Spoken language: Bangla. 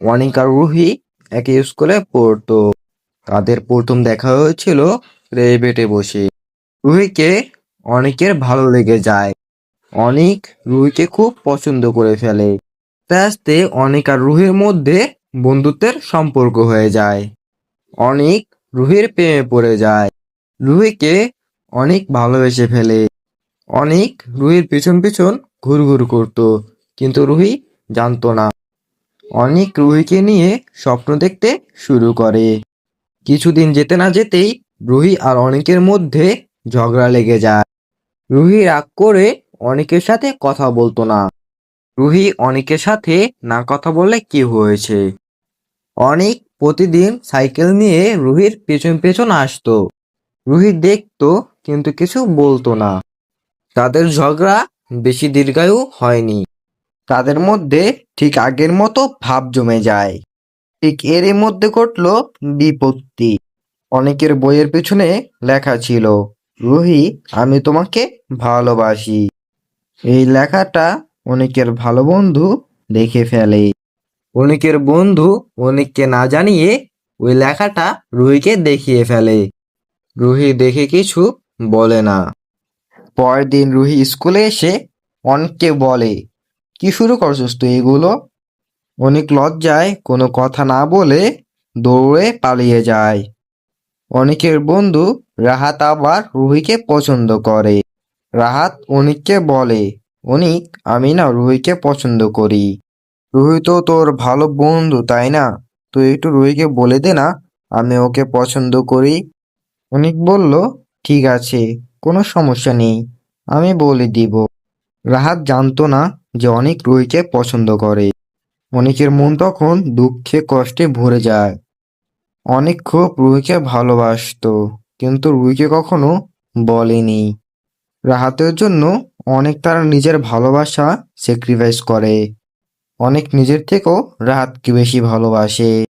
অনিক আর রুহি একই স্কুলে পড়তো। তাদের প্রথম দেখা হয়েছিল প্রাইভেটে বসে। রুহিকে অনিকের ভালো লেগে যায়। অনিক রুহিকে খুব পছন্দ করে ফেলে। আস্তে আস্তে অনিক আর রুহির মধ্যে বন্ধুত্বের সম্পর্ক হয়ে যায়। অনিক রুহির প্রেমে পড়ে যায়। রুহিকে অনিক ভালোবেসে ফেলে। অনিক রুহির পিছন পিছন ঘুরঘুর করতো, কিন্তু রুহি জানতো না। অনিক রুহিকে নিয়ে স্বপ্ন দেখতে শুরু করে। কিছুদিন যেতে না যেতেই রুহি আর অনিকের মধ্যে ঝগড়া লেগে যায়। রুহি রাগ করে অনিকের সাথে কথা বলতো না। রুহি অনিকের সাথে না কথা বললে কি হয়েছে? অনিক প্রতিদিন সাইকেল নিয়ে রুহির পেছন পেছন আসতো। রুহি দেখতো কিন্তু কিছু বলতো না। তাদের ঝগড়া বেশি দীর্ঘায়ু হয়নি। তাদের মধ্যে ঠিক আগের মতো ভাব জমে যায়। ঠিক এরই মধ্যে ঘটলো বিপত্তি। অনেকের বইয়ের পেছনে লেখা ছিল, রুহি আমি তোমাকে ভালোবাসি। এই লেখাটা অনেকের ভালো বন্ধু দেখে ফেলে। অনেকের বন্ধু অনেককে না জানিয়ে ওই লেখাটা রুহিকে দেখিয়ে ফেলে। রুহি দেখে কিছু বলে না। পরের দিন রুহি স্কুলে এসে অনেককে বলে, কি শুরু করছিস তুই এগুলো? অনেক লজ্জায় কোনো কথা না বলে দৌড়ে পালিয়ে যায়। অনিকের বন্ধু রাহাত আবার রুহিকে পছন্দ করে। রাহাত অনিককে বলে, অনিক আমি না রুহিকে পছন্দ করি। রুহি তো তোর ভালো বন্ধু তাই না? তুই একটু রুহিকে বলে দে না আমি ওকে পছন্দ করি। অনিক বলল, ঠিক আছে, কোনো সমস্যা নেই, আমি বলে দিব। রাহাত জানতো না যে অনিক রুহিকে পছন্দ করে। অনিকের মন তখন দুঃখে কষ্টে ভরে যায়। অনেক খুব রুহিকে ভালোবাসতো, কিন্তু রুহিকে কখনো বলেনি। রাহাতের জন্য অনেক তার নিজের ভালোবাসা স্যাক্রিফাইস করে। অনেক নিজের থেকেও রাহাতকে বেশি ভালোবাসে।